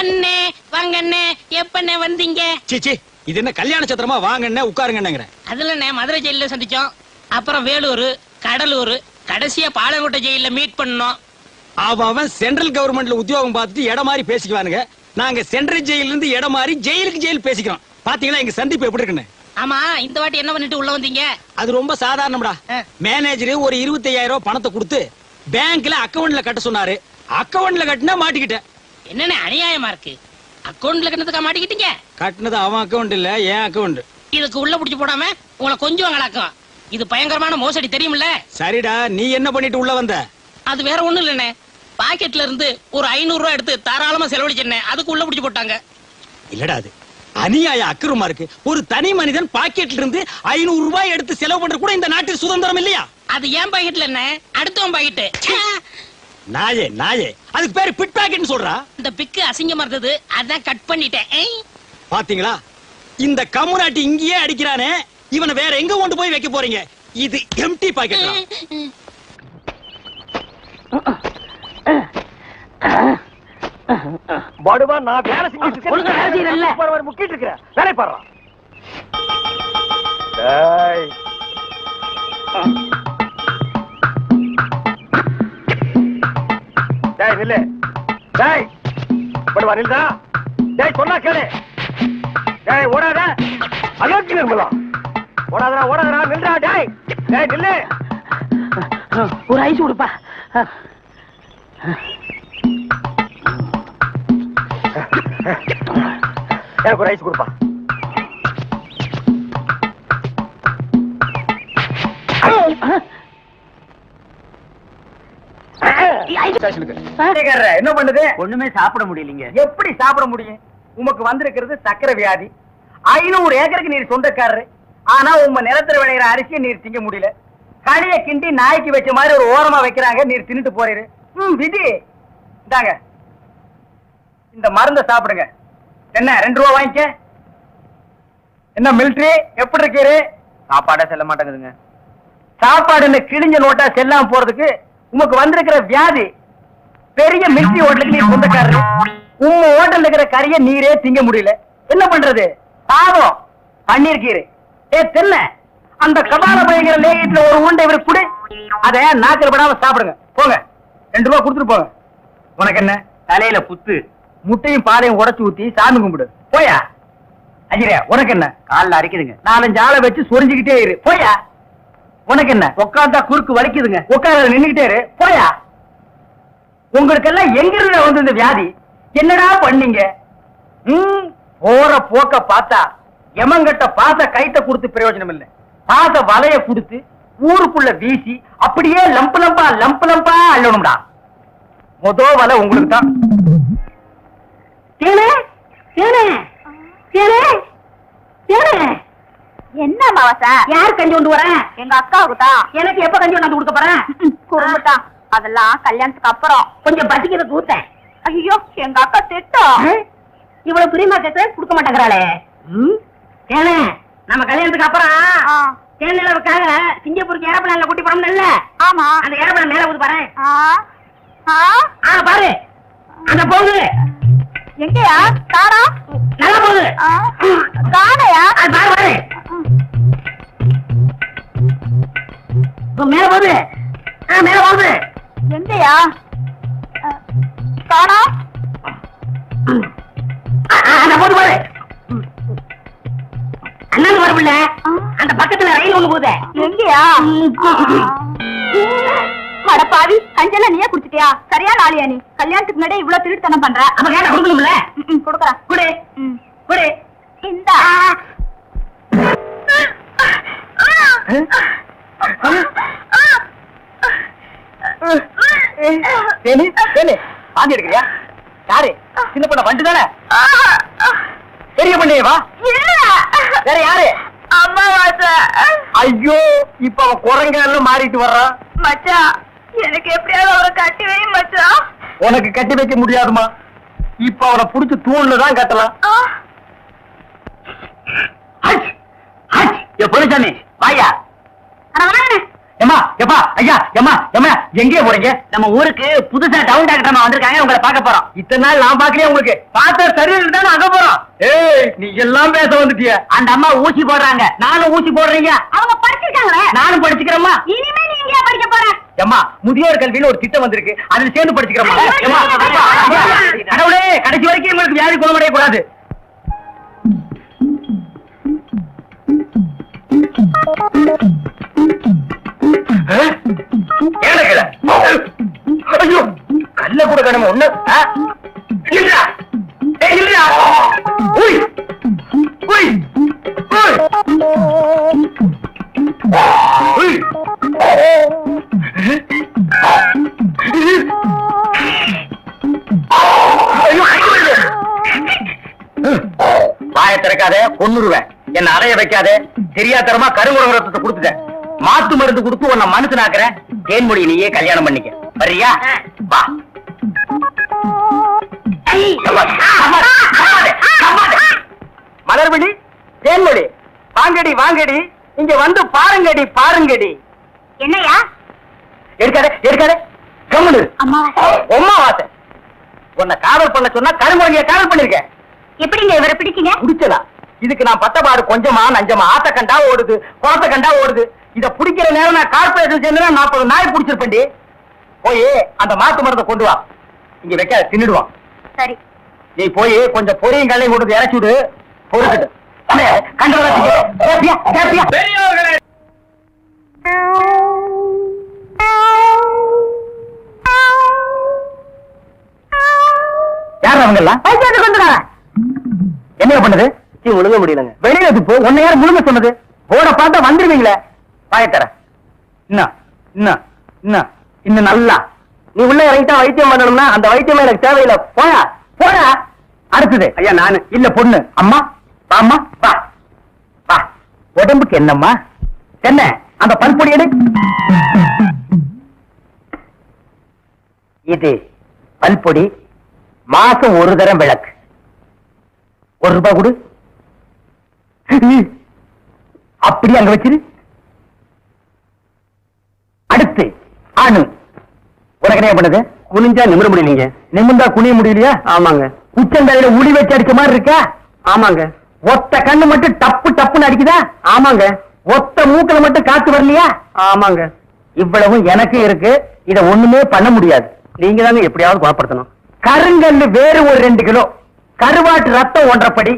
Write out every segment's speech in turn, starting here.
அண்ணே வாங்க அண்ணே, எப்பண்ணே வந்தீங்க? சீச்சி, இது என்ன கல்யாண சத்திரமா? வாங்கண்ணே உட்காருங்கன்னுங்கிற. அதுல மதுரை ஜெயில சந்திச்சோம், அப்புறம் வேலூர், கடலூர், கடைசியா பாலக்கோட்டை ஜெயில மீட் பண்ணோம். அவன் சென்ட்ரல் கவர்மெண்ட்ல உத்தியோகம் பார்த்துட்டு இடம் மாதிரி பேசிக்குவானுங்க. நாங்க சென்ட்ரல் ஜெயில இருந்து இடம் மாதிரி ஜெயிலுக்கு ஜெயில் பேசிக்கிறோம். பாத்தீங்களா எங்க சந்திப்பு எப்படி இருக்குன்னு? ஆமா, இந்த வாட்டி என்ன பண்ணிட்டு உள்ள வந்தீங்க? அது ரொம்ப சாதாரணம்டா. மேனேஜர் ஒரு 25,000 ரூபாய் பணத்தை கொடுத்து பேங்க்ல அக்கவுண்ட்ல கட்ட சொன்னாரு. அக்கவுண்ட்ல கட்டினா மாட்டிக்கிட்டேன். என்னன்னு அநியாயமா இருக்கு. அக்கவுண்ட்ல கட்டினதுக்கா மாட்டிக்கிட்டீங்க? கட்டினது அவன் அக்கவுண்ட் இல்ல, என் அக்கவுண்ட். இதுக்கு உள்ள புடிச்சு போடாம உங்களை கொஞ்சம் கலக்கும். இது பயங்கரமான மோசடி, தெரியுமில்ல? சரிடா, நீ என்ன பண்ணிட்டு உள்ள வந்த? அது வேற ஒண்ணும் இல்லண்ணே, பாக்கெட்ல இருந்து ஒரு 500 ரூபாய் எடுத்து தாராளமா செலவழிச்சேன். அதுக்கு உள்ள புடிச்சு போட்டாங்க. இல்லடா, அது அநியாய அக்கிரமா இருக்கு. ஒரு தனி மனிதன் பாக்கெட்ல இருந்து 500 ரூபாய் எடுத்து செலவு பண்ற கூட இந்த நாட்டில் சுதந்திரம் இல்லையா? அது ஏன் பாக்கெட்ல என்ன, அடுத்தவன் பாக்கெட்டு. நாயே நாயே, அதுக்கு பேரு பிட் பாக்கெட்னு சொல்றா. இந்த பிக்கு அசிங்கமா இருந்தது, அதான் கட் பண்ணிட்டேன். பாத்தீங்களா, இந்த கம்முனாட்டி இங்கேயே அடிக்கிறானே, இவனை வேற எங்க கொண்டு போய் வைக்க போறீங்க? இது எம்டி பாக்கெட். படுவா, நான் வேலை செஞ்சுட்டு முக்கிட்டு இருக்கிறேன். வேலை பாடுறான். நில்லு. படுவா, நில்றா. சொன்னா கேளு. ஓடாத, அலோக்கி நிர்மலா. ஓடாதரா ஓடாதரா, நில்றா. நில்லு. ஒரு ஐஸ் கொடுப்பா. எனக்கு ஒரு ஐஸ் கொடுப்பா. என்ன பண்ணுது? ஒண்ணுமே சாப்பிட முடியலீங்க. எப்படி சாப்பிட முடியும்? உமக்கு வந்திருக்கிறது சக்கரை வியாதி. 500 ஏக்கருக்கு நீர் சொந்தக்காரரு. ஆனா உங்க நிலத்துல விளையிற அரிசியை நீர் திங்க முடியல. களிய கிண்டி நாய்க்கு வச்ச மாதிரி ஒரு ஓரமா வைக்கிறாங்க, நீர் தின்னுட்டு போறீரு. விதி. இந்தாங்க, இந்த மருந்தை சாப்பிடுங்க. என்ன 2 ரூபா வாங்கிக்க. என்ன மிலிட்டரி, எப்படி இருக்கீரு? சாப்பாடா செல்ல மாட்டேங்குதுங்க. சாப்பாடுன்னு கிழிஞ்ச நோட்டா செல்லாம போறதுக்கு உமக்கு வந்திருக்கிற வியாதி. பெரிய மிலிட்டரி ஹோட்டலுக்கு நீர் சொந்தக்காரரு. உங்க ஹோட்டல் இருக்கிற கறிய நீரே திங்க முடியல. என்ன பண்றது? பாவம் பண்ணிருக்கீரு. தென்ன அந்த கபால பயங்கர லேகியத்துல ஒரு உருண்டை இவருக்கு கொடு. அத நாக்கில் படாம சாப்பிடுங்க. போங்க, 2 ரூபா கொடுத்துட்டு போங்க. உனக்கு என்ன தலையில புத்து? முட்டையும் பாலையும் உடைச்சு ஊத்தி சாமி கும்பிடு. போயா. அஜிரே, உனக்கு என்ன? காலில் அரைக்குதுங்க. 4-5 ஆளை வச்சு சொரிஞ்சுக்கிட்டே இரு. போயா. உனக்கு என்ன? உட்காந்தா குறுக்கு வலிக்குதுங்க. உட்கார நின்னுகிட்டே இரு. போயா. உங்களுக்கெல்லாம் எங்க இருந்து வந்து இந்த வியாதி? என்னடா பண்ணீங்க? போற போக்க பார்த்தா எமங்கட்ட பாச கைத்த கொடுத்து பிரயோஜனம் இல்லை. பாச வலைய கொடுத்து ஊருக்குள்ள வீசி அப்படியே லம்பு லம்பா அள்ளணும்டா. மொத வலை உங்களுக்கு தான். என்ன மாவசா? யார் கஞ்சி கொண்டு வரேன்? எங்க அக்காவுக்கு தான். எனக்கு எப்ப கஞ்சி கொண்டாந்து கொடுக்க போறேன்? குறும்புட்டான். அதெல்லாம் கல்யாணத்துக்கு அப்புறம். கொஞ்சம் பசிக்கிறது ஊத்தேன். ஐயோ, எங்க அக்கா திட்டம். இவ்வளவு பிரியமா கேட்ட கொடுக்க மாட்டேங்கிறாளே. ஏனே, நம்ம கல்யாணத்துக்கு அப்புறம் தேனிலவுக்காக சிங்கப்பூருக்கு ஏரோப்ளேன்ல கூட்டி போறோம்ல. ஆமா, அந்த ஏரோப்ளேன் மேல ஊது பாரு. பாரு, அந்த போகுது. எங்கயா? காணா. நல்லா போகுது. காணையா? பாரு பாரு, மேல போகுது. மேல போகுது. எங்கயா? காணா. அந்த போது பாரு. அண்ணன் வரவில்ல. அந்த பக்கத்துல ரயில் ஒண்ணு போகுது. எங்கயா? மடப்பாவி, கஞ்சல நீயே குடிச்சிட்டியா? சரியா நாளியா நீ? கல்யாணத்துக்கு முன்னாடி இவ்வளவு திருட்டுத்தனம் பண்ற. அப்ப கேட்ட கொடுக்கணும்ல. கொடுக்குறேன். குடு குடு. இந்தா. வாந்தி எடுக்கிறியா? யாரு? சின்ன பண்ண வண்டு தானே? பெரிய பண்ணையவா? வேற யாரு? அம்மாவாச. ஐயோ, இப்ப அவன் குரங்க எல்லாம் மாறிட்டு வர்றான். மச்சான், எனக்கு எப்படியாவது அவரை கட்டி வை மச்சான். உனக்கு கட்டி வைக்க முடியாதுமா. இப்ப அவனை புடிச்சு தூண்ல தான் கட்டலாம். பொருச்சாமி வாயா. ஏமா எப்பா ஐயா ஏமா ஏமா எங்கே போறீங்க? நம்ம ஊருக்கு புதுசா டவுன் டாக்டர் அம்மா வந்திருக்காங்க, உங்களை பார்க்க போறோம். இத்தனை நாள் நான் பார்க்கலையே உங்களுக்கு. பார்த்தா சரியில்லை தானே அங்க போறோம். ஏய் நீ எல்லாம் பேச வந்துட்டிய. அந்த அம்மா ஊசி போடுறாங்க, நானும் ஊசி போடுறீங்க. அவங்க படிச்சிருக்காங்களே. நானும் படிச்சுக்கிறேம்மா. இனிமே நீ எங்கயா படிக்க போற? ஏம்மா முதியோர் கல்வியில ஒரு திட்டம் வந்திருக்கு, அதுல சேர்ந்து படிச்சுக்கிறோமா? ஏம்மா, கடவுளே கடைசி வரைக்கும் உங்களுக்கு வியாதி குணமடைய கூடாது. ஐயோ கல்ல கூட வேணுமா ஒண்ணு? இல்ல இல்ல உய் உய் உய் உய் வாயை திறக்காத, கொன்னுருவேன். என்ன அறைய வைக்காத, தெரியாதரமா கருங்குரத்தை கொடுத்துட்டேன். மாத்து மருந்து கொடுத்து உன்னை மனுஷனாக்குறேன். தேன்மொழி நீயே கல்யாணம் பண்ணிக்க. வரியா? வா. மலர்விழி, தேன்மொழி, வாங்கடி வாங்கடி, இங்க வந்து பாருங்கடி பாருங்கடி. என்னையா? எடுக்காத எடுக்காத, கம்முனு. அம்மாவாசை. உன்னை காதல் பண்ண சொன்னா கருங்குரங்கிய காதல் பண்ணிருக்கேன். எப்படிங்க இவரை பிடிச்சீங்க? குடிச்சதா? இதுக்கு நான் பத்தபாடு கொஞ்சமா நஞ்சமா ஆத்த கண்டா ஓடுது, குளத்த கண்டா ஓடுது. இத பிடிக்கிற நேரம் நான் கார்பரேஷன் சேர்ந்து 40 நாய் பிடிச்சிருப்பேன்டி. போய் அந்த மாட்டு மருந்தை கொண்டு வா, இங்க வைக்க தின்னுடுவான். சரி. நீ போய் கொஞ்சம் பொரியும் கல்லையும் கொண்டு இறச்சி விடு, பொறுக்கிட்டு பெரியவர்களே. யார் அவங்க எல்லாம்? என்ன பண்ணுது? முழுங்க முடியலங்க. வெளியில போ. உன்னை யார் முழுங்க சொன்னது? போட பார்த்தா வந்துருவீங்களே. பாயத்தர இன்னும் நல்லா நீ உள்ள இறங்கிட்டா வைத்தியம் பண்ணணும்னா அந்த வைத்தியம் எனக்கு தேவையில்லை. போயா போயா. அடுத்தது ஐயா நானு இல்ல பொண்ணு. அம்மா அம்மா வா வா. உடம்புக்கு என்னம்மா? என்ன அந்த பல்பொடி எடு. இது பல்பொடி, மாசம் ஒரு தரம் விளக்கு. ₹1 கொடு. அப்படி அங்க வச்சிரு. அடுத்து ஆணு. உனக்கு என்ன பண்ணுது? குனிஞ்சா நிமிர முடியலீங்க. நிமிர்ந்தா குனிய முடியலையா? ஆமாங்க. உச்சந்தலையில உளி வச்சு அடிச்ச மாதிரி இருக்கா? ஆமாங்க. ஒத்த கண்ணு மட்டும் டப்பு டப்புன்னு அடிக்குதா? ஆமாங்க. ஒத்த மூக்கல மட்டும் காத்து வரலையா? ஆமாங்க. இவ்வளவு எனக்கு இருக்கு, இத ஒண்ணுமே பண்ண முடியாது. நீங்க தாங்க எப்படியாவது குணப்படுத்தணும். கருங்கல்லு வேறு ஒரு 2 கிலோ, கருவாட்டு ரத்தம் 1.5 படி,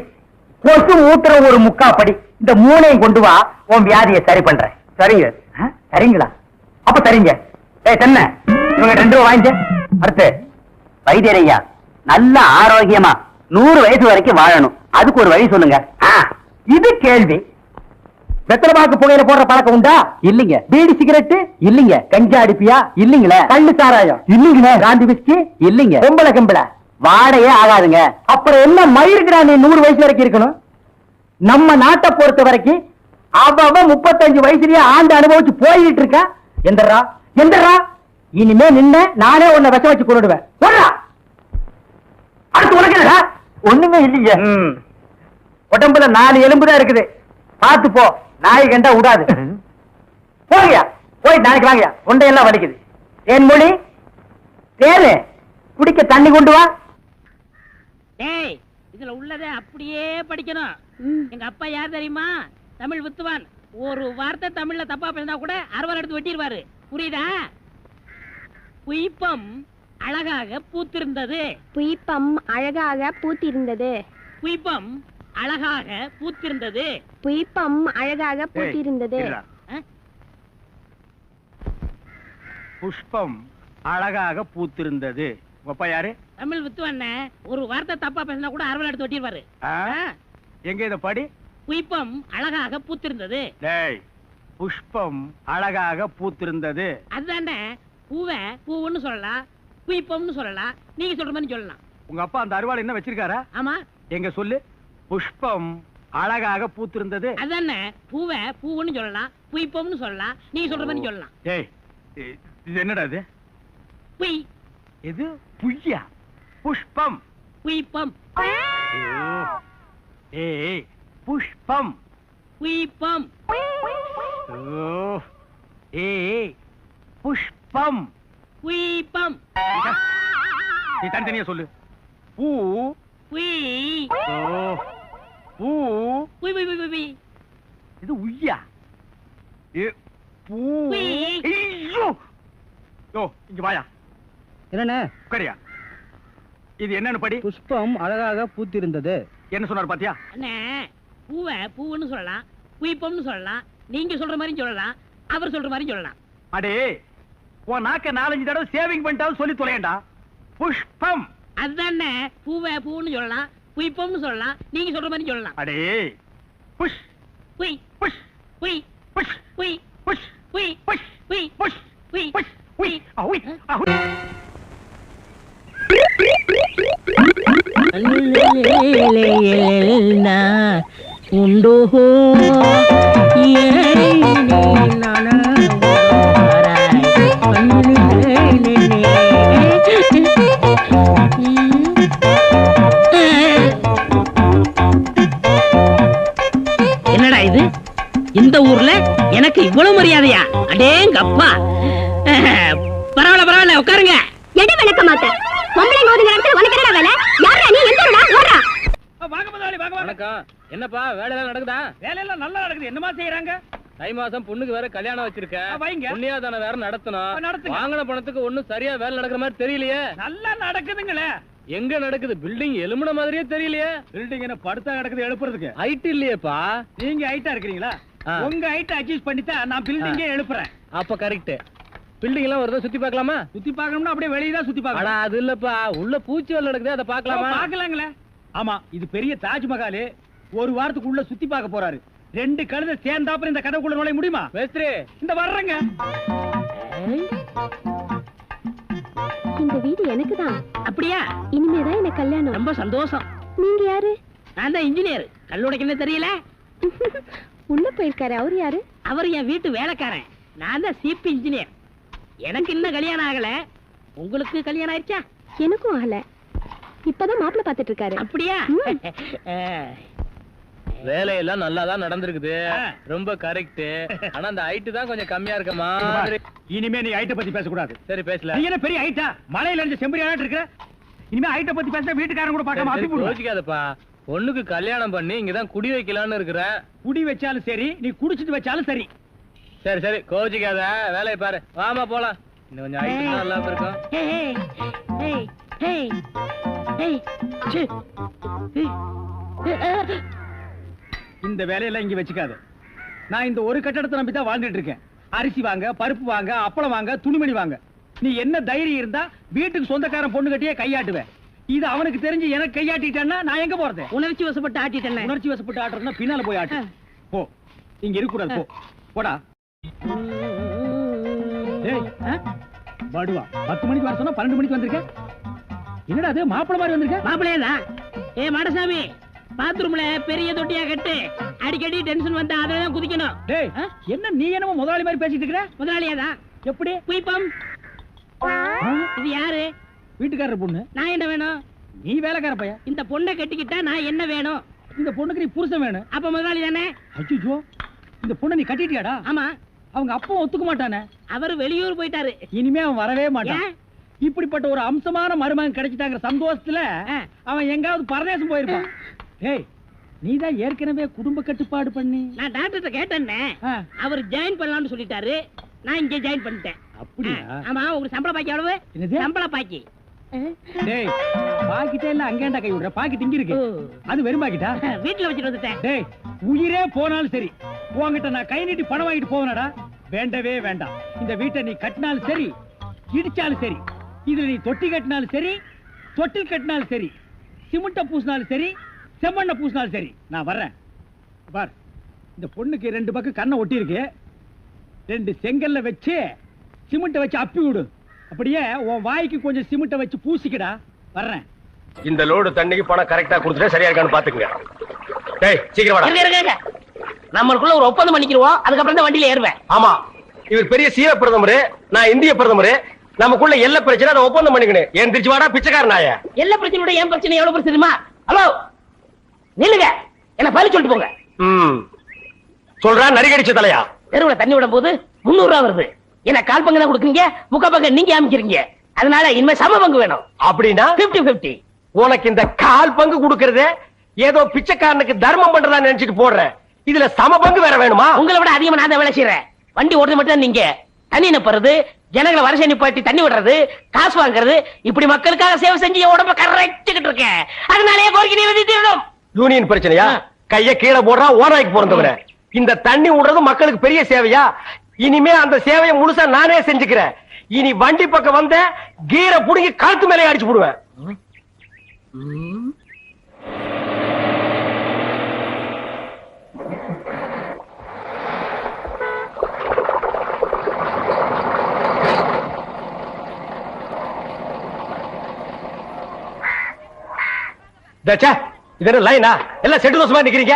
கொசு மூத்திரம் ஒரு 3/4 படி. இந்த 3ஐயும் கொண்டு வா, உன் வியாதியை சரி பண்றேன். சரிங்க. சரிங்களா? அப்ப சரிங்க. தென்ன இவங்க 2 ரூபா வாங்கிக்க. அடுத்து வைத்தியரையா, நல்ல ஆரோக்கியமா 100 வயசு வரைக்கும் வாழணும், அதுக்கு ஒரு வழி சொல்லுங்க. இது கேள்வி. வெத்தலை பாக்கு புகையில போடுற பழக்கம் உண்டா? இல்லீங்க. பீடி சிகரெட்டு? இல்லீங்க. கஞ்சா அடிப்பியா? இல்லீங்களே. கள்ளு சாராயம்? இல்லீங்களே. காந்தி விஸ்கி? இல்லீங்க. பொம்பளை கம்பளை வாடையே ஆகாதுங்க. அப்புறம் என்ன மயிருக்குறா நீ 100 வயசு வரைக்கும் இருக்கணும்? நம்ம நாட்டை பொறுத்த வரைக்கும் அவ 35 வயசுலயே ஆண்டு அனுபவிச்சு போயிட்டு இருக்கா. எந்தரா எந்தரா, இனிமே நின்ன நானே உன்னை விஷம் வச்சு கொண்டுடுவேன். போடுறா. அடுத்து உனக்கு என்னடா? ஒண்ணுமே இல்லைங்க. உடம்புல 4 எலும்பு தான் இருக்குது, பார்த்து போ. நாய் கண்டா விடாது. போங்கயா, போய் நாளைக்கு வாங்கயா, தொண்டையெல்லாம் வலிக்குது. ஏன் மொழி தேனு குடிக்க தண்ணி கொண்டு வா. டேய், இதுல உள்ளதை அப்படியே படிக்கணும். எங்க அப்பா யார் தெரியுமா? தமிழ் வித்துவான். ஒரு வார்த்தை தமிழ்ல தப்பா பேசினா கூட அறுவாள் எடுத்து வெட்டிடுவாரு. புரியுதா? புய்பம் அழகாக பூத்திருந்தது. புய்பம் அழகாக பூத்திருந்தது. புய்பம் அழகாக பூத்திருந்தது. புய்பம் அழகாக பூத்திருந்தது. புஷ்பம் அழகாக பூத்திருந்தது. அப்பா யாரு? தமிழ் வித்துவான். ஒரு வார்த்தை தப்பா பேசினா கூட அறுவாள் எடுத்து வெட்டிடுவாரு. எங்க இத படி? புய்பம் அழகாக பூத்திருந்தது. டேய், புஷ்பம் அழகாக பூத்திருந்தது. அதுதானே, பூவை பூவுன்னு சொல்லலாம், புய்பம்னு சொல்லலாம், நீங்க சொல்ற மாதிரி சொல்லலாம். உங்க அப்பா அந்த அருவாள் என்ன வச்சிருக்காரா? ஆமா. எங்க சொல்லு. புஷ்பம் அழகாக பூத்திருந்தது. அதுதானே, பூவை பூவுன்னு சொல்லலாம், புய்பம்னு சொல்லலாம், நீங்க சொல்ற மாதிரி சொல்லலாம். டேய், இது என்னடா இது? புய். இது புய்யா? புஷ்பம் புய்பம். ஏய், புஷ்பம் புய்பம். ஏய் புஷ்பம். புய்பம். நீ தனித்தனியா சொல்லு. பூ. புய். ஓ. பூ. புய் புய் புய் புய். இது உய்யா. ஏ பூ. புய். ஐயோ. யோ இங்க வாயா. என்னண்ணே? உட்காரியா. இது என்னன்னு படி. புஷ்பம் அழகாக பூத்திருந்தது. என்ன சொன்னார் பாத்தியா? அண்ணே பூவை பூன்னு சொல்லலாம், புய்பம்னு சொல்லலாம், நீங்க சொல்ற மாதிரி சொல்லலாம், அவர் சொல்ற மாதிரி சொல்லலாம். அடே உன் நாக்க 4-5 தடவை சேவிங் பண்ணிட்டாலும் சொல்லி தொலையண்டா. புஷ்பம். அதுதானே பூவை பூன்னு சொல்லலாம், புய்பம்னு சொல்லலாம், நீங்க சொல்ற மாதிரி சொல்லலாம். அடே புஷ் புய் புஷ் புய் புஷ் புய் புஷ் புய் புஷ் புய் புஷ் புய் புஷ் உய் அவுய் அவுய். உண்டோ என்னடா இது? இந்த ஊர்ல எனக்கு இவ்வளவு மரியாதையா? அடேங்கப்பா. பரவாயில்ல பரவாயில்ல, உட்காருங்க. எடி விளக்க மாட்டேன். பொம்பளைங்க ஒதுங்க இடத்துல உனக்கு என்னடா வேலை? யாரா நீ? எந்தடா ஓடுறா? வாங்க முதலாளி வாங்க வாங்க. வணக்கம். என்னப்பா வேலை எல்லாம் நடக்குதா? வேலையெல்லாம் நல்லா நடக்குது. என்னமா செய்யறாங்க? தை மாசம் பொண்ணுக்கு வேற கல்யாணம் வச்சிருக்கேன். வைங்க. புண்ணியாதான வேற நடத்தணும். நடத்துங்க. வாங்கின பணத்துக்கு ஒண்ணும் சரியா வேலை நடக்கிற மாதிரி தெரியலையே. நல்லா நடக்குதுங்களே. எங்க நடக்குது? பில்டிங் எலும்புன மாதிரியே தெரியலையே. பில்டிங் என்ன படுத்தா கிடக்குது எழுப்புறதுக்கு? ஹைட் இல்லையேப்பா. நீங்க ஹைட்டா இருக்கிறீங்களா? ஆ. உங்க ஹைட் அட்ஜஸ்ட் பண்ணிட்டா நான் பில்டிங்கே எழுப்புறேன். அப்ப கரெக்ட். பில்டிங் எல்லாம் ஒரு சுத்தி பார்க்கலாமா? சுத்தி பார்க்கணும்னா அப்படியே வெளியே தான் சுத்தி அட பார்க்கணும். அது இல்லப்பா, உள்ள பூச்சி வேலை நடக்குது, அதை பார்க்கலாமா? பார்க்கலாங்களே. ஆமா இது பெரிய தாஜ்மஹால். ஒரு வாரத்துக்கு உள்ள சுத்தி பார்க்க போறாரு. 2 கழுதை சேர்ந்தாப்புறம் இந்த கதவுக்குள்ள நுழைய முடியுமா? மேஸ்திரி இந்த வர்றேங்க. இந்த வீடு எனக்கு தான். அப்படியா? இனிமேதான் எனக்கு கல்யாணம். ரொம்ப சந்தோஷம். நீங்க யாரு? நான் தான் இன்ஜினியர். கல்லுடைக்கு என்ன தெரியல? உள்ள போயிருக்காரு. அவரு யாரு? அவர் என் வீட்டு வேலைக்காரன். நான் தான் சீப் இன்ஜினியர். எனக்கு இன்னும் கல்யாணம் ஆகல. உங்களுக்கு கல்யாணம் ஆயிடுச்சா? எனக்கும் ஆகல. இப்பதான் மாப்பிள்ளை பாத்துட்டு இருக்காரு. அப்படியா? வேலையெல்லாம் நல்லா தான் நடந்திருக்குது. ரொம்ப கரெக்ட். ஆனா அந்த ஹைட் தான் கொஞ்சம் கம்மியா இருக்க மாதிரி. இனிமே நீ ஹைட்ட பத்தி பேசக்கூடாது. சரி பேசல. நீ என்ன பெரிய ஹைட்டா? மலையில இருந்து செம்பரியாட்டு இருக்க. இனிமே ஹைட்ட பத்தி பேசினா வீட்டுக்காரன் கூட பார்க்காம அப்பி போடுவான். யோசிக்காதப்பா. பொண்ணுக்கு கல்யாணம் பண்ணி இங்கதான் குடி வைக்கலாம்னு இருக்கிறேன். குடி வச்சாலும் சரி, நீ குடிச்சிட்டு வச்சாலும் சரி. சரி சரி கோச்சிக்காத, வேலையை பாரு. வாமா போலாம். இன்னும் கொஞ்சம் ஹைட் நல்லா இருக்கும். ஏய், ஏய், ஏய், ஏய், ச்சே. இந்த வேலையெல்லாம் இங்க வச்சுக்காத. நான் இந்த ஒரு கட்டடத்தை நம்பி தான் வாழ்ந்துட்டு இருக்கேன். அரிசி வாங்க, பருப்பு வாங்க, அப்பளம் வாங்க, துணிமணி வாங்க. நீ என்ன தைரியம் இருந்தா வீட்டுக்கு சொந்தக்காரன் பொண்ணு கட்டியே கையாட்டுவேன். இது அவனுக்கு தெரிஞ்சு எனக்கு கையாட்டிட்டான்னா நான் எங்க போறது? உணர்ச்சி வசப்பட்டு ஆட்டிட்டேன். உணர்ச்சி வசப்பட்டு ஆட்டுறதுன்னா பின்னால போய் ஆட்டு. போ, இங்க இருக்க கூடாது. போ, போடா. ஏய், பாடுவா 10 மணிக்கு வர சொன்னா 12 மணிக்கு வந்திருக்க. என்னடா அது மாப்பிள மாதிரி வந்திருக்க? மாப்பிள்ளையதான். ஏ மாடசாமி, பாத்ரூம்ல பெரிய தொட்டியா கட்டு. அடிக்கடி டென்ஷன் வந்தா அதெல்லாம் குதிக்கணும். டேய், என்ன நீ என்னமோ முதலாளி மாதிரி பேசிட்டு இருக்கற? முதலாளியாதான். எப்படி? குயிப்பம். இது யாரு? வீட்டுக்காரர் பொண்ணு. நான் என்ன வேணும்? நீ வேலைக்கார பையன். இந்த பொண்ணை கட்டிக்கிட்டா நான் என்ன வேணும்? இந்த பொண்ணுக்கு நீ புருஷன் வேணும். அப்ப முதலாளி தானே? அச்சோ, இந்த பொண்ணை நீ கட்டிட்டியாடா? ஆமா. அவங்க அப்பா ஒத்துக்க மாட்டானே. அவர் வெளியூர் போயிட்டாரு. இனிமே அவன் வரவே மாட்டான். ஏன்? இப்படிப்பட்ட ஒரு அம்சமான மருமகன் கிடைச்சிட்டாங்கிற சந்தோஷத்துல அவன் எங்காவது பரதேசம் போயிருப்பான். ஏய், நீதான் ஏற்கனவே குடும்ப கட்டுப்பாடு பண்ணி. நான் டாக்டர்கிட்ட கேட்டேன்னே. ஆ. அவர் ஜாயின் பண்ணலாம்னு சொல்லிட்டாரு. நான் இங்க ஜாயின் பண்ணிட்டேன். அப்படியா? ஆமா. உங்களுக்கு சம்பள பாக்கி எவ்வளவு? என்னது? சம்பள பாக்கி. டேய், பாக்கிட்டே இல்ல அங்கேண்டா கை விடுற. பாக்கிட்டு இங்க இருக்கு. அது வெறும் பாக்கிட்டா? வீட்டுல வச்சுட்டு வந்துட்டேன். டேய், உயிரே போனாலும் சரி உன்கிட்ட நான் கை நீட்டி பணம் வாங்கிட்டு போவனடா. வேண்டவே வேண்டாம். இந்த வீட்டை நீ கட்டினாலும் சரி, இடிச்சாலும் சரி, இதுல நீ தொட்டி கட்டினாலும் சரி, தொட்டில் கட்டினாலும் சரி, சிமெண்ட பூசினாலும் சரி, செம்மண்ண பூசினாலும் சரி, நான் வர்றேன். பார், இந்த பொண்ணுக்கு 2 பக்கம் கண்ணை ஒட்டி இருக்கு. 2 செங்கல்ல வச்சு சிமெண்ட வச்சு அப்பி விடு. அப்படியே உன் வாய்க்கு கொஞ்சம் சிமெண்ட வச்சு பூசிக்கடா. வர்றேன். இந்த லோடு தண்ணிக்கு பணம் கரெக்டா கொடுத்துட்டா சரியா இருக்கான்னு பாத்துக்கங்க. டேய் சீக்கிரம் வாடா. இருங்க. நம்மளுக்குள்ள ஒரு ஒப்பந்தம் பண்ணிக்கிறோம். அதுக்கப்புறம் தான் வண்டியில ஏறுவேன். ஆமா, இவர் பெரிய சீர பிரதமர், நான் இந்திய பிரதமர். நமக்குள்ள எல்லா பிரச்சனை அதை ஒப்பந்தம் பண்ணிக்கணும். ஏன் திருச்சி வாடா பிச்சைக்கார நாய. எல்லா பிரச்சனையோட ஏன் பிரச்சனை எவ்வளவு பிரச்சனை தெரியுமா? ஹலோ, நில்லுங்க. என்ன பதில் சொல்லிட்டு போங்க. சொல்றா நரிகடிச்ச தலையா. தெருவுல தண்ணி விடும் போது 300 ரூபா வருது. என்ன கால் பங்கு தான் கொடுக்குறீங்க, முக்கா பங்கு நீங்க அமைக்கிறீங்க. அதனால இனிமே சம பங்கு வேணும். அப்படின்னா 50-50. உனக்கு இந்த கால் பங்கு கொடுக்கறது ஏதோ பிச்சைக்காரனுக்கு தர்மம் பண்றதா நினைச்சிட்டு போடுறேன். இதுல சம பங்கு வேற வேணுமா? உங்களை விட அதிகமா நான் தான் வேலை செய்யறேன். வண்டி ஓட்டுறது மட்டும் தான் நீங்க. தண்ணி நிப்பறது, ஜனங்களை வரிசை நிப்பாட்டி தண்ணி விடுறது, காசு வாங்குறது, இப்படி மக்களுக்காக சேவை செஞ்சு என் உடம்ப கரைச்சுக்கிட்டு இருக்கேன். அதனாலே கோரிக்கை நிறைவேற்றிடணும். யூனியன் பிரச்சனையா? கைய கீழே போடுறா ஓனாய்க்கு பிறந்தவர. இந்த தண்ணி விடுறது மக்களுக்கு பெரிய சேவையா? இனிமே அந்த சேவையை முழுசா நானே செஞ்சுக்கிறேன். இனி வண்டி பக்கம் வந்த கீரை புடுங்கி கழுத்து மேலே அடிச்சு போடுவேன். இது என்ன லைனா? எல்லாம் செட்டு தோசமா நிக்கிறீங்க.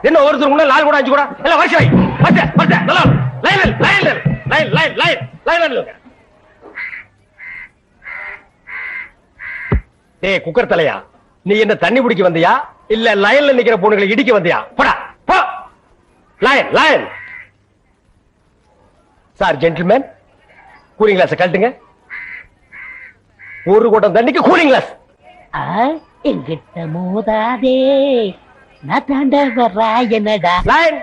என்ன ஒருத்தர் கூட 4 கூட 5 கூட எல்லாம் வருஷம் ஏய் குக்கர் தலையா, நீ என்ன தண்ணி பிடிக்க வந்தியா இல்ல லைன்ல நிக்கிற பொண்ணுகளை இடிக்க வந்தியா? போடா போ. Line line. Sir gentleman, cooling glass கழட்டுங்க. ஒரு குடம் தண்ணிக்கு கூலிங் கிளாஸ். எங்கிட்ட மோதாதே, நான் தாண்ட வர்றா என்னடா. லைன்.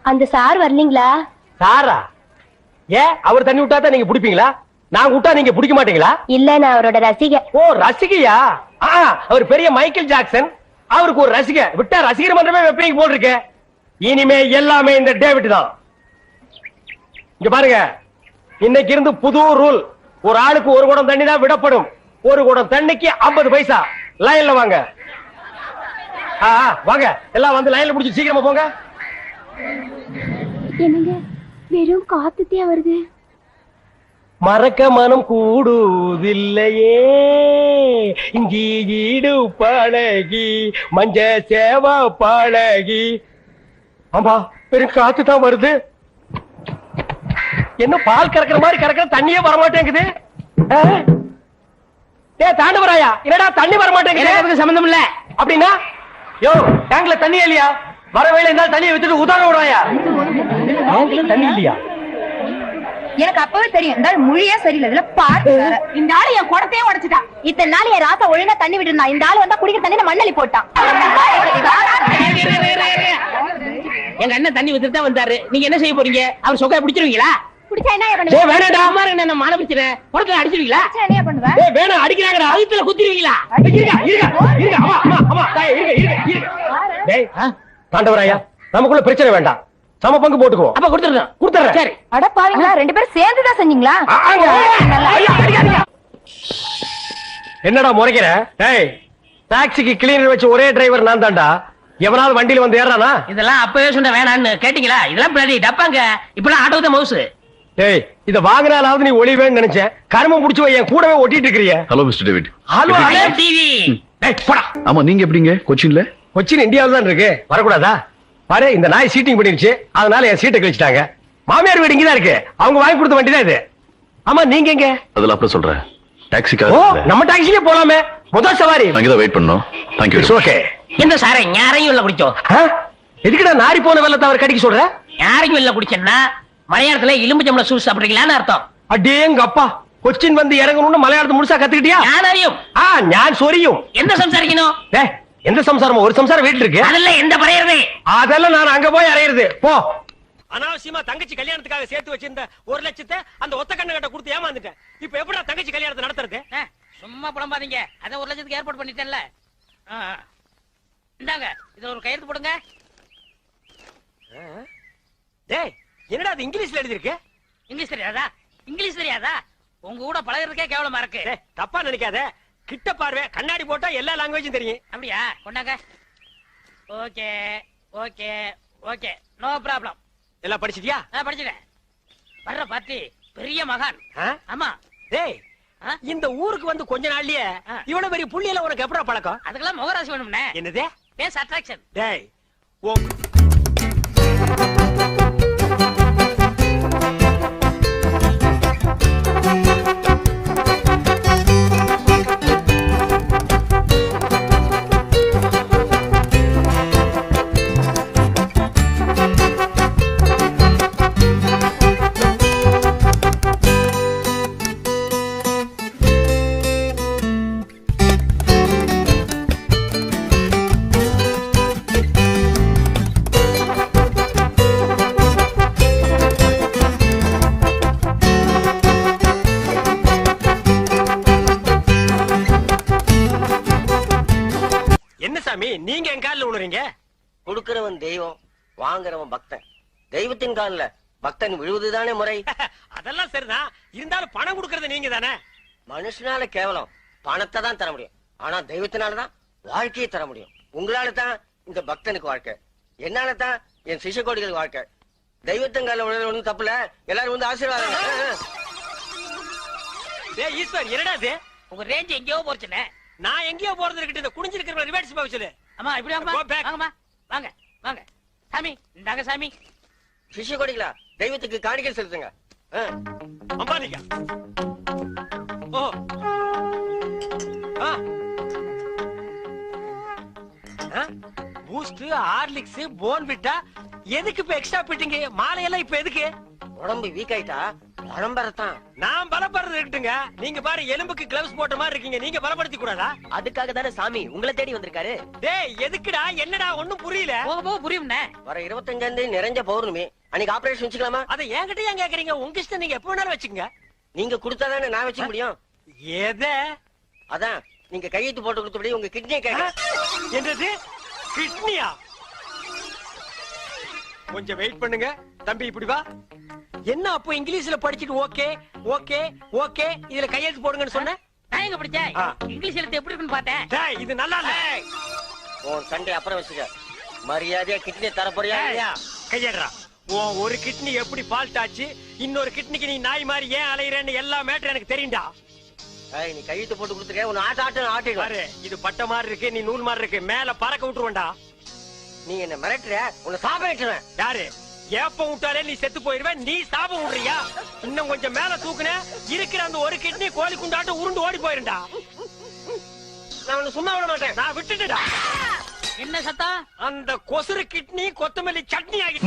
அந்த சார் வரலீங்களா? சாரா? ஏன் அவர் தண்ணி விட்டா தான் நீங்க பிடிப்பீங்களா? நான் விட்டா நீங்க பிடிக்க மாட்டீங்களா? இல்ல, நான் அவரோட ரசிகை. ஓ ரசிகையா? அவர் பெரிய மைக்கேல் ஜாக்சன். அவருக்கு ஒரு ரசிகை விட்டா ரசிகர் மன்றமே வெப்பீங்க போல் இருக்கு. இனிமே எல்லாமே இந்த டேவிட் தான். இங்க பாருங்க, இன்னைக்கு இருந்து புது ரூல். ஒரு ஆளுக்கு ஒரு குடம் தண்ணி தான் விடப்படும். ஒரு குடம் தண்ணிக்கு 50 பைசா. லைன்ல வாங்க. வாங்க எல்லாம் வந்து லைன்ல புடிச்சு சீக்கிரமா போங்க. என்னங்க வெறும் காத்துட்டே வருது. மறக்க மனம் கூடுதில்லையே, இஞ்சி ஈடு பழகி மஞ்ச சேவா பழகி. ஆமா வெறும் காத்து தான் வருது. என்ன பால் கறக்கிற மாதிரி கறக்கிற தண்ணியே வரமாட்டேங்குது. தாண்டவராயா, என்னடா தண்ணி வர மாட்டேங்குது? சம்பந்தம் இல்ல. அப்படின்னா யோ டேங்க்ல தண்ணி இல்லையா? வர வேலை இருந்தாலும் தண்ணியை விட்டுட்டு உதாரணம் விடுறாயா? டேங்க்ல தண்ணி இல்லையா? எனக்கு அப்பவே தெரியும் இந்த ஆள் மொழியே சரியில்லை. இதுல பாரு, இந்த ஆளு என் குடத்தையே உடைச்சிட்டான். இத்தனை நாள் என் ராசா ஒழுங்கா தண்ணி விட்டுருந்தா. இந்த ஆள் வந்தா குடிக்கிற தண்ணி மண்ணலி போட்டான். எங்க அண்ணன் தண்ணி வித்துட்டு தான் வந்தாரு. நீங்க என்ன செய்ய போறீங்க? அவர் சொக்கா பிடிச்சிருவீங்களா? குடிச்சா என்ன பண்ணுவீங்க? வேணாடா, அம்மா என்ன மான பிடிச்சறேன். குடத்துல அடிச்சிருவீங்களா? என்ன பண்ணுவ? வேணாம் அடிக்கிறாங்கடா. அழுத்துல குத்திருவீங்களா? டேய் தாண்டவராயா, நமக்குள்ள பிரச்சனை வேண்டாம். சம பங்கு போட்டுக்குவோம். அப்ப கொடுத்துறேன். சரி. அட பாவீங்களா, 2 பேரும் சேர்ந்து தான் செஞ்சீங்களா? என்னடா முறைக்கிற? டேய் டாக்ஸிக்கு கிளீனர் வச்சு ஒரே டிரைவர் நான் தான்டா. எவனாவது வண்டியில வந்து ஏறானா? இதெல்லாம் அப்பவே சொன்ன வேணான்னு கேட்டீங்களா? இதெல்லாம் பின்னாடி டப்பாங்க. இப்பெல்லாம் ஆட்டோ தான் மவுஸ். டேய் இத வாங்குனாலாவது நீ ஒளிவேன்னு நினைச்சேன். கர்மம் புடிச்சு என் கூடவே ஒட்டிட்டு இருக்கறியே. Hello mister David. Hello TV. டேய் போடா. ஆமா நீங்க எப்படிங்க கொச்சின்ல? கொச்சின் இந்தியாவுல தான் இருக்கு. வரக்கூடாதா? பாரு இந்த நாய் சீட்டிங் பண்ணிருச்சு. அதனால என் சீட்டை கழிச்சிட்டாங்க. மாமியார் வீடு இங்க தான் இருக்கு. அவங்க வாங்கி கொடுத்த வண்டி தான் இது. ஆமா நீங்க எங்க? அதெல்லாம் அப்புறம் சொல்றேன். டாக்ஸிக்காக. ஓ நம்ம டாக்ஸிலே போலாமே. முதல் சவாரி. அங்க தான் வெயிட் பண்ணோம். Thank you. It's okay. இந்த சாரை யாரையும் இல்ல குடிச்சோம். எதுக்குடா நாரி போன வெள்ளத்தை அவர் கடிக்க சொல்ற? யாரையும் இல்ல குடிச்சேன்னா மலையாளத்துல எலும்பு ஜம்பள சூஸ் சாப்பிடுறீங்களான்னு அர்த்தம். அடேங்க அப்பா, கொச்சின் வந்து இறங்கணும்னு மலையாளத்தை முழுசா கத்துக்கிட்டியா? யாரையும் ஞான் சொரியும். எந்த சம்சாரிக்கணும்? எந்த சம்சாரமா? ஒரு சம்சாரம் வீட்டுல இருக்கு. அதெல்லாம் எந்த பறையறது? அதெல்லாம் நான் அங்க போய் அறையிறது. போ. அனாவசியமா தங்கச்சி கல்யாணத்துக்காக சேர்த்து வச்சிருந்த 1 லட்சத்தை அந்த ஒத்த கண்ண கிட்ட கொடுத்து ஏமாந்துட்டேன். இப்ப எப்படா தங்கச்சி கல்யாணத்தை நடத்துறது? சும்மா புலம்பாதீங்க. அத 1 லட்சத்துக்கு ஏற்பாடு பண்ணிட்டேன்ல. இந்தாங்க இத ஒரு கையெழுத்து போடுங்க. டேய் என்னடா அது இங்கிலீஷ்ல எழுதி இருக்கு? இங்கிலீஷ் தெரியாதா? இங்கிலீஷ் தெரியாதா? உங்க கூட பழகுறதுக்கே கேவலமா இருக்கு. தப்பா நினைக்காத. கிட்ட பார்வை கண்ணாடி போட்டா எல்லா லாங்குவேஜும் தெரியும். அப்படியா? கொண்டாங்க. Okay okay okay no problem. எல்லாம் படிச்சிட்டியா? படிச்சிட்டேன். வர்ற பார்ட்டி பெரிய மகான். ஆமா. டேய் இந்த ஊருக்கு வந்து கொஞ்ச நாள்லயே இவ்வளவு பெரிய புள்ளியில உனக்கு எப்படா பழக்கம்? அதுக்கெல்லாம் முகராசி வேணும்னே. என்னது? Face attraction. டேய் சாமி நீங்க என் காலில் விழுறீங்க? கொடுக்கிறவன் தெய்வம், வாங்குறவன் பக்தன். தெய்வத்தின் காலில் பக்தன் விழுவதுதானே முறை. அதெல்லாம் சரிதான், இருந்தாலும் பணம் கொடுக்கறது நீங்க தானே. மனுஷனால கேவலம் பணத்தை தான் தர முடியும், ஆனா தெய்வத்தினாலதான் வாழ்க்கையை தர முடியும். உங்களால தான் இந்த பக்தனுக்கு வாழ்க்கை, என்னால தான் என் சிஷ்யகோடிகளுக்கு வாழ்க்கை. தெய்வத்தின் காலில் விழுறது ஒண்ணும் தப்புல, எல்லாரும் வந்து ஆசீர்வாதம். ஏய் ஈஸ்வர், என்னடா இது? உங்க ரேஞ்ச் எங்கேயோ போச்சுல. நான் எங்கேயோ போறது இருக்கட்டும், இந்த குனிஞ்சிருக்கிற ரிவர்ஸ் போக சொல்லு. அம்மா இப்படி வாங்கம்மா. Go back. வாங்கம்மா வாங்க வாங்க. சாமி இந்தாங்க சாமி. சிஷ்யகோடிகளா, தெய்வத்துக்கு காணிக்கை செலுத்துங்க. அம்பானிக்கா. ஓ பூஸ்ட், ஹார்லிக்ஸ், போன்விட்டா எதுக்கு இப்ப எக்ஸ்ட்ரா பிட்டிங்க? மாலையெல்லாம் இப்ப எதுக்கு? உடம்பு வீக் ஆயிட்டா பரம்பரத்தான். நான் பலப்படுறது இருக்கட்டுங்க, நீங்க பாரு எலும்புக்கு கிளவுஸ் போட்ட மாதிரி இருக்கீங்க, நீங்க பலப்படுத்தி கூடாதா? அதுக்காக தானே சாமி உங்களை தேடி வந்திருக்காரு. டேய் எதுக்குடா, என்னடா ஒண்ணும் புரியல. போக போக புரியும்ண்ணே. வர 25 நிறைஞ்ச பௌர்ணமி அன்னைக்கு ஆபரேஷன் வச்சுக்கலாமா? அத என்கிட்ட ஏன் கேக்குறீங்க? உங்க இஷ்டம், நீங்க எப்ப வேணாலும் வச்சுக்கங்க. நீங்க கொடுத்தாதானே நான் வச்சுக்க முடியும். எத? அதான் நீங்க கையெழுத்து போட்டு கொடுத்தபடி உங்க கிட்னியை கேட்க. என்னது கிட்னியா? கொஞ்சம் வெயிட் பண்ணுங்க தம்பி, இப்படி வா. என்ன அப்போ இங்கிலீஷ்ல படிச்சிட்டு ஓகே ஓகே ஓகே இதுல கையெழுத்து போடுங்கன்னு சொன்ன? நான் எங்க படிச்சேன்? ஆ. இங்கிலீஷ் எழுத்து எப்படி இருக்குன்னு பார்த்தேன். டேய் இது நல்லா இல்ல. உன் சண்டை அப்புறம் வச்சுக்க, மரியாதையா கிட்னியை தரப்போறியா இல்லையா? கையேடுறா. உன் ஒரு கிட்னி எப்படி ஃபால்ட் ஆச்சு, இன்னொரு கிட்னிக்கு நீ நாய் மாதிரி ஏன் அலையறேன்னு எல்லா மேட்டர் எனக்கு தெரியும்டா. நீ கையெழுத்து போட்டு கொடுத்துருக்க, உன்னை ஆட்டிடுவாரு. பாரு இது பட்ட மாதிரி இருக்கு, நீ நூல் மாதிரி இருக்கு, மேல பறக்க விட்டுருவேன்டா. நீ என்ன மிரட்டுற, உன்னை சாப்பிடுவேன். யாரு? ஏப்ப விட்டாலே நீ செத்து போயிருவ, நீ சாபம் விடுறியா? இன்னும் கொஞ்சம் மேல தூக்குன இருக்கிற அந்த ஒரு கிட்னி கோழி குண்டாட்டு உருண்டு ஓடி போயிருண்டா. நான் உன்னை சும்மா விட மாட்டேன். நான் விட்டுட்டா. என்ன சத்தம்? அந்த கொசுறு கிட்னி கொத்தமல்லி சட்னி ஆகி.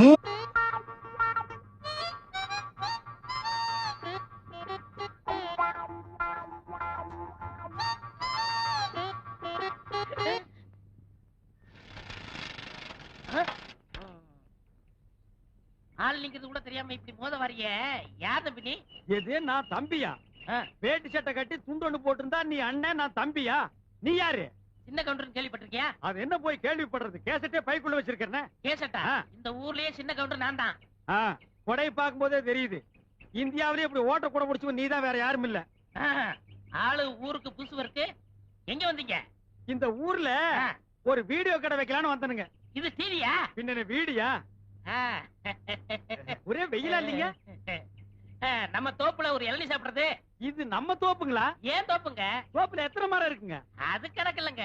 ஆள் நிக்கிறது கூட தெரியாம இப்படி மோத வரைய யார் தம்பி நீ? எது நான் தம்பியா? வேட்டி சட்டை கட்டி துண்டொன்னு போட்டிருந்தா நீ அண்ணன், நான் தம்பியா? நீ யாரு? சின்ன கவுண்டர் கேள்விப்பட்டிருக்கியா? அது என்ன போய் கேள்விப்படுறது, கேசட்டே பைக்குள்ள வச்சிருக்கேன். கேசட்டா? இந்த ஊர்லயே சின்ன கவுண்டர் நான் தான். கொடை பார்க்கும் போதே தெரியுது, இந்தியாவிலேயே இப்படி ஓட்ட கூட முடிச்சு நீ தான், வேற யாரும் இல்ல. ஆளு ஊருக்கு புதுசு இருக்கு. எங்க வந்தீங்க? இந்த ஊர்ல ஒரு வீடியோ கடை வைக்கலான்னு வந்தனுங்க. இது டிவியா? பின்ன வீடியா? ஒரே வெயிலா இல்லீங்க? நம்ம தோப்புல ஒரு இளநீ சாப்பிடுறது. இது நம்ம தோப்புங்களா? ஏன் தோப்புங்க? தோப்புல எத்தனை மரம் இருக்குங்க? அது கணக்கு இல்லங்க.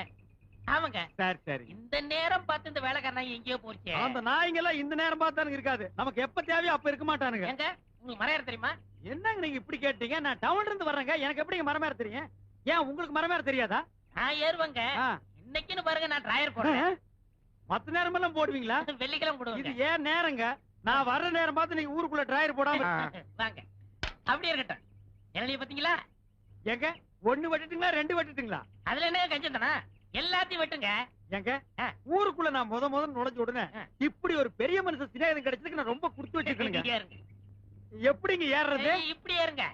ஆமாங்க. சரி சரி. இந்த நேரம் பார்த்து இந்த வேலைக்காரன் எங்கேயோ போச்சு. அந்த நாய்ங்க எல்லாம் இந்த நேரம் பார்த்தானுங்க இருக்காது, நமக்கு எப்ப தேவையோ அப்ப இருக்க மாட்டானுங்க. எங்க உங்களுக்கு மரம் ஏற தெரியுமா? என்னங்க நீங்க இப்படி கேட்டீங்க? நான் டவுன்ல இருந்து வர்றேங்க, எனக்கு எப்படி மரம் ஏற தெரியும்? ஏன் உங்களுக்கு மரம் ஏற தெரியாதா? நான் ஏறுவேங்க. இன்னைக்குன்னு பாருங்க, நான் டிரைவர் போடுறேன். மத்த நேரம் எல்லாம் போடுவீங்களா? வெள்ளிக்கிழமை போடுவேன். இது ஏன் நேரங்க? நான் வர்ற நேரம் பார்த்து நீங்க ஊருக்குள்ள டிரைவர் போடாம வாங்க. அப்படியே இருக்கட்டும். இளநிய பாத்தீங்களா? எங்க ஒண்ணு வெட்டுட்டுங்களா, ரெண்டு வெட்டுட்டுங்களா? அதுல என்ன கஞ்சம் தானா? எல்லாத்தையும் வெட்டுங்க. எங்க ஊருக்குள்ள நான் முத நுழைஞ்ச உடனே இப்படி ஒரு பெரிய மனுஷன் சிநேகிதம் கிடைச்சதுக்கு நான் ரொம்ப குடுத்து வச்சிருக்கேங்க. எப்படிங்க ஏறுறது? இப்படி ஏறுங்க.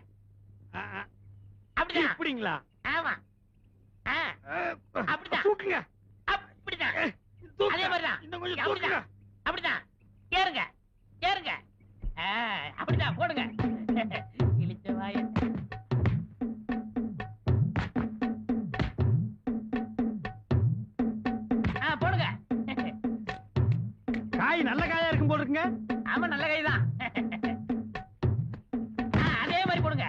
அப்படிதான். இப்படிங்களா? ஆமா. அப்படிதான். தூக்குங்க. அப்படிதான். அதே மாதிரிதான். இன்னும் கொஞ்சம் தூக்குங்க. அப்படிதான். ஏறுங்க ஏறுங்க. அப்படிதான் போடுங்க. இழிச்ச வாய. போடுங்க. காய் நல்ல காயா இருக்கும் போல இருக்குங்க. ஆமா நல்ல காய் தான். அதே மாதிரி போடுங்க.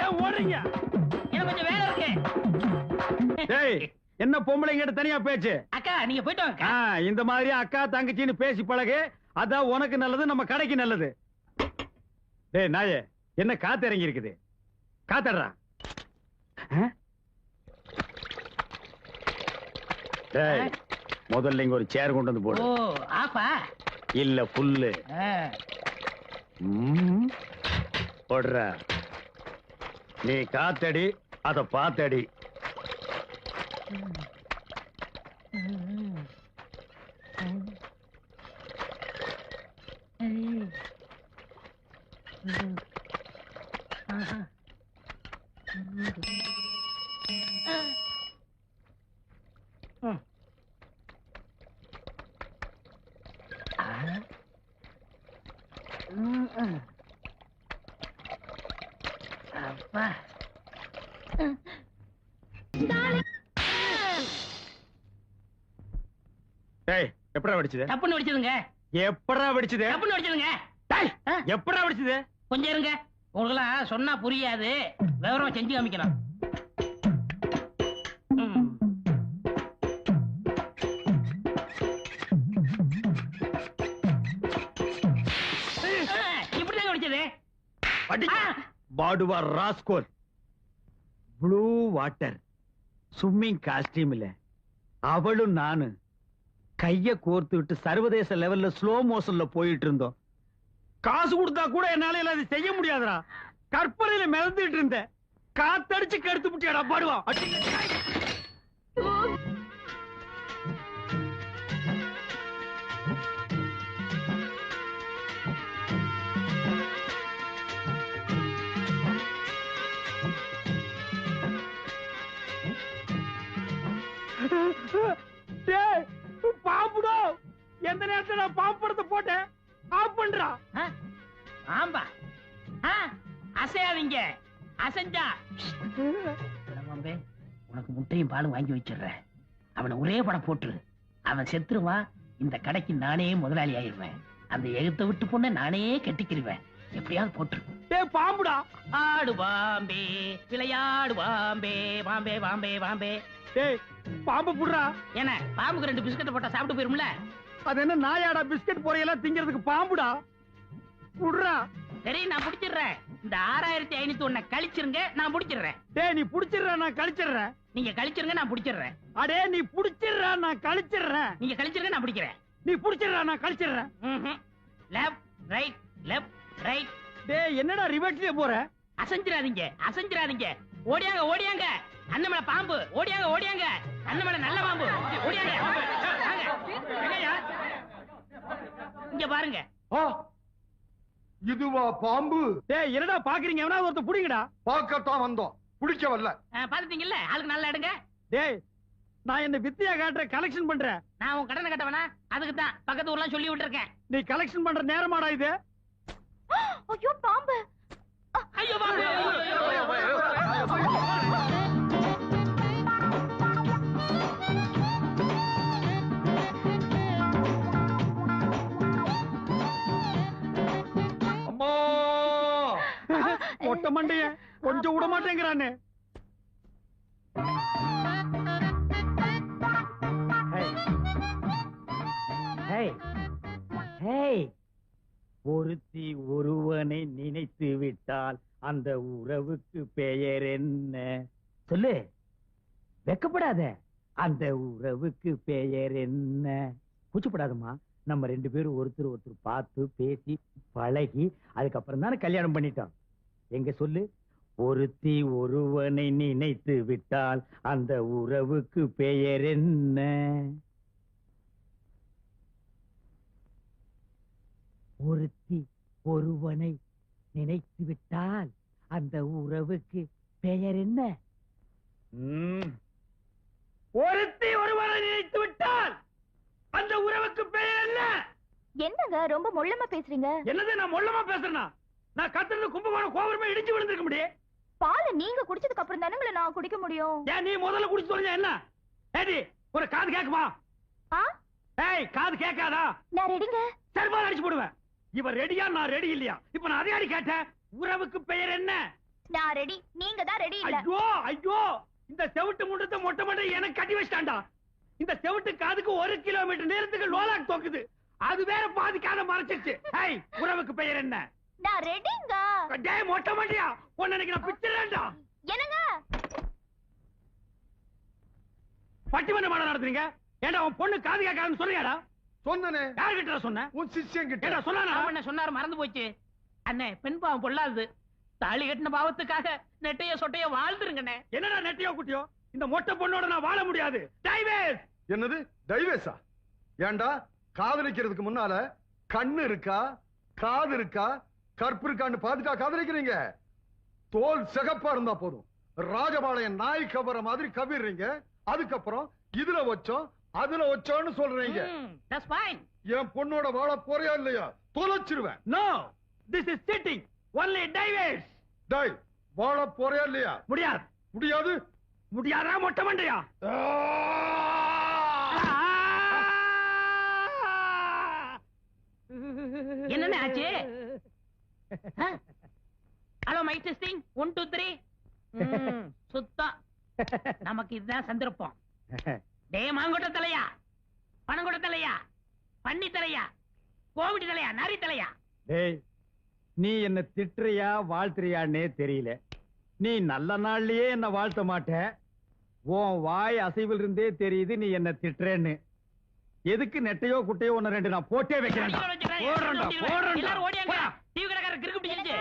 ஏன் ஓடுறீங்க? எனக்கு கொஞ்சம் வேலை இருக்கு. என்ன பொம்பளைங்க தனியா பேச்சு? அக்கா நீங்க போயிட்டு வாங்க. இந்த மாதிரி அக்கா தங்கச்சின்னு பேசி பழகு, அதான் உனக்கு நல்லது, நம்ம கடைக்கு நல்லது. டேய் நாயே, என்ன காத்து இறங்கி இருக்குது? காத்தடுறா. டேய் முதல்ல இங்க ஒரு சேர் கொண்டு வந்து போடு. ஆப்பா இல்ல புல்லு போடுற. நீ காத்தடி, அத பாத்தடி. அப்பா டேய் எப்படா வெடிச்சது? தப்புன்னு வெடிச்சதுங்க. எப்படா வெடிச்சது? தப்புன்னு வெடிச்சதுங்க. டேய் எப்படா வெடிச்சது? கொஞ்சம் இருங்க, உங்களுக்கெல்லாம் சொன்னா புரியாது, விவரமா செஞ்சு காமிக்கலாம். இப்படிதாங்க வெடிச்சது. பாடுவா ராஸ்கோல். ப்ளூ வாட்டர் ஸ்விம்மிங் காஸ்டியூம்ல அவளும் நானு கைய கோர்த்து விட்டு சர்வதேச லெவல்ல ஸ்லோ மோஷன்ல போயிட்டு இருந்தோம். காசு கொடுத்தா கூட என்னால அதை செய்ய முடியாதுடா. கற்பனையில மிதந்துட்டு இருந்த காத்தடிச்சு கெடுத்து விட்டியாடா பாடுவா. பாம்புடா, எந்த நேரத்துல நான் பாம்பு படத்தை போட்டேன் ஆஃப் பண்றா. ஆம்பா அசையாதீங்க, அசைஞ்சா பாம்பே உனக்கு முட்டையும் பாலும் வாங்கி வச்சிடுறேன். அவனை ஒரே படம் போட்டுரு, அவன் செத்துருவான். இந்த கடைக்கு நானே முதலாளி ஆயிருவேன். அந்த எகுத்த விட்டு பொண்ணை நானே கட்டிக்கிருவேன். எப்படியாவது போட்டுரு. டேய் பாம்புடா. ஆடு பாம்பே விளையாடு பாம்பே, பாம்பே பாம்பே பாம்பே. டேய் பாம்பு புடுறா. என்ன பாம்புக்கு 2 பிஸ்கட் போட்டா சாப்பிட்டு போயிரும்ல? அது என்ன நாயாடா பிஸ்கட் பொறையெல்லாம் திங்கிறதுக்கு பாம்புடா. புடுறா. சரி நான் புடிச்சிடுறேன். இந்த 6501 கழிச்சிருங்க, நான் புடிச்சிடுறேன். டேய் நீ புடிச்சிடுற நான் கழிச்சிடுறேன். நீங்க கழிச்சிருங்க, நான் புடிச்சிடுறேன். அடே நீ புடிச்சிடுற நான் கழிச்சிடுறேன். நீங்க கழிச்சிருங்க, நான் புடிக்கிறேன். நீ புடிச்சிடுற நான் கழிச்சிடுறேன். Left right left right. டேய் என்னடா ரிவர்ஸ்லயே போற? அசைஞ்சிராதீங்க, அசைஞ்சிராதீங்க. ஓடியாங்க ஓடியாங்க, அண்ணமலை பாம்பு. ஓடியாங்க ஓடியாங்க, அண்ணமலை நல்ல பாம்பு. ஓடியாங்க வாங்க. எங்கய்யா? இங்க பாருங்க. இதுவா பாம்பு? டேய் என்னடா பாக்குறீங்க? எவனா ஒருத்த புடிங்கடா. பார்க்கத்தான் வந்தோம், பிடிக்க வரல. பாத்துட்டீங்கல்ல, ஆளுக்கு நல்லா எடுங்க. டேய் நான் என்ன வித்தியா காட்டுற கலெக்ஷன் பண்றேன். நான் உன் கடனை கட்டவனா? அதுக்கு தான் பக்கத்து ஊர்லாம் சொல்லி விட்டுருக்கேன். நீ கலெக்ஷன் பண்ற நேரமாடா இது? ஐயோ பாம்பு. ஐயோ பாம்பு. அம்மா மொட்டை மண்டைய கொஞ்சம் விட மாட்டேங்கிறானே. ஒருத்தி ஒருவனை நினைத்து விட்டால் அந்த உறவுக்கு பெயர் என்ன? சொல்லு, வெக்கப்படாத. அந்த உறவுக்கு பெயர் என்ன? கூச்சப்படாதம்மா. நம்ம 2 பேரும் ஒருத்தர் ஒருத்தர் பார்த்து பேசி பழகி அதுக்கப்புறம் தானே கல்யாணம் பண்ணிட்டோம். எங்க சொல்லு. ஒருத்தி ஒருவனை நினைத்து விட்டால் அந்த உறவுக்கு பெயர் என்ன? ஒருத்தி ஒருவனை நினைத்து விட்டால் அந்த உறவுக்கு பெயர் என்ன? ஒருத்தி ஒருவனை நினைத்து விட்டால் அந்த உறவுக்கு பெயர் என்ன? என்னங்க ரொம்ப மொள்ளமா பேசுறீங்க? என்னது நான் மொள்ளமா பேசுறேனா? நான் கத்துறது கும்பகோணம் கோபுரமே இடிச்சு விழுந்திருக்க முடியும். பாலை நீங்க குடிச்சதுக்கு அப்புறம் தானே நான் குடிக்க முடியும். ஏன் நீ முதல்ல குடிச்சு சொல்லுங்க. என்ன ஏடி ஒரு காது கேக்குமா? ஏய் காது கேட்காதா? நான் ரெடிங்க. சர்வால் அடிச்சு போடுவேன். இவ ரெடியா நான் ரெடி இல்லையா? இப்ப நான் அதே அடி கேட்டேன். உறவுக்கு பெயர் என்ன? நான் ரெடி, நீங்க தான் ரெடி இல்ல. ஐயோ ஐயோ, இந்த செவிட்டு முண்டத்தை மொட்டை மொட்டை எனக்கு கட்டி வச்சிட்டான்டா. இந்த செவிட்டு காதுக்கு 1 கிலோமீட்டர் நேரத்துக்கு லோலாக் தோக்குது. அது வேற பாதி காதை மறைச்சிருச்சு. ஏய் உறவுக்கு பெயர் என்ன? நான் ரெடிங்க. டேய் மொட்டை மண்டையா, உன்னை நான் பிச்சறேன்டா. என்னங்க பட்டிமன்ற மாட நடத்துறீங்க? ஏண்டா உன் பொண்ணு காது கேட்காதுன்னு சொல்றியாடா? சொன்னனே. யார்கிட்ட சொன்ன? உன் சிஷ்யன் கிட்ட. ஏண்டா சொன்னானா? என்ன சொன்னாரு மறந்து போச்சு. அண்ணே பெண் பாவம் பொல்லாது. தாலி கட்டின பாவத்துக்காக நெட்டைய சொட்டைய வாழ்ந்துருங்கண்ணே. என்னடா நெட்டியோ குட்டியோ? இந்த மொட்டை பொண்ணோட நான் வாழ முடியாது. டைவேஸ். என்னது டைவேஸா? ஏண்டா காதலிக்கிறதுக்கு முன்னால கண்ணு இருக்கா, காது இருக்கா, கற்பு இருக்கான்னு பாதுகா காதலிக்கிறீங்க. தோல் சிகப்பா இருந்தா போதும். ராஜபாளையம் நாய் கவர மாதிரி கவிடுறீங்க. அதுக்கப்புறம் இதுல வச்சோம் அதுல வச்சோன்னு சொல்றீங்க. That's fine. என் பொண்ணோட வாழ போறியா இல்லையா? தொலைச்சிருவேன். No, this is cheating. Only divorce. டேய், வாழ போறியா இல்லையா? முடியாது. முடியாது. முடியாதா மொட்டை மண்டையா? என்னண்ணே ஆச்சு? Hello mike testing 1 2 3. சுத்தம். நமக்கு இதுதான் சந்தர்ப்பம். டே மாங்கொட்ட தலையா, பணங்கொட்ட தலையா, பன்னி தலையா, கோவிட் தலையா, நரி தலையா. டேய், நீ என்ன திட்டுறியா வாழ்த்துறியான்னே தெரியல. நீ நல்ல நாள்லயே என்ன வாழ்த்த மாட்ட. உன் வாய் அசைவில் இருந்தே தெரியுது நீ என்ன திட்டுறேன்னு. எதுக்கு நெட்டையோ குட்டையோ ஒன்னு ரெண்டு நான் போட்டே வைக்கிறேன். எல்லாரும் ஓடியாங்க. டிவி கடைக்காரர் கிறுக்கு பிடிச்சிருச்சு.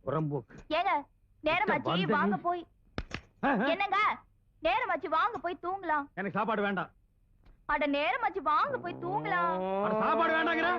புறம்போக்கு. ஏங்க நேரமாச்சு வாங்க போய். என்னங்க நேரமாச்சு வாங்க போய் தூங்கலாம். எனக்கு சாப்பாடு வேண்டாம். அட நேரமாச்சு வாங்க போய் தூங்கலாம். சாப்பாடு வேண்டாங்கிற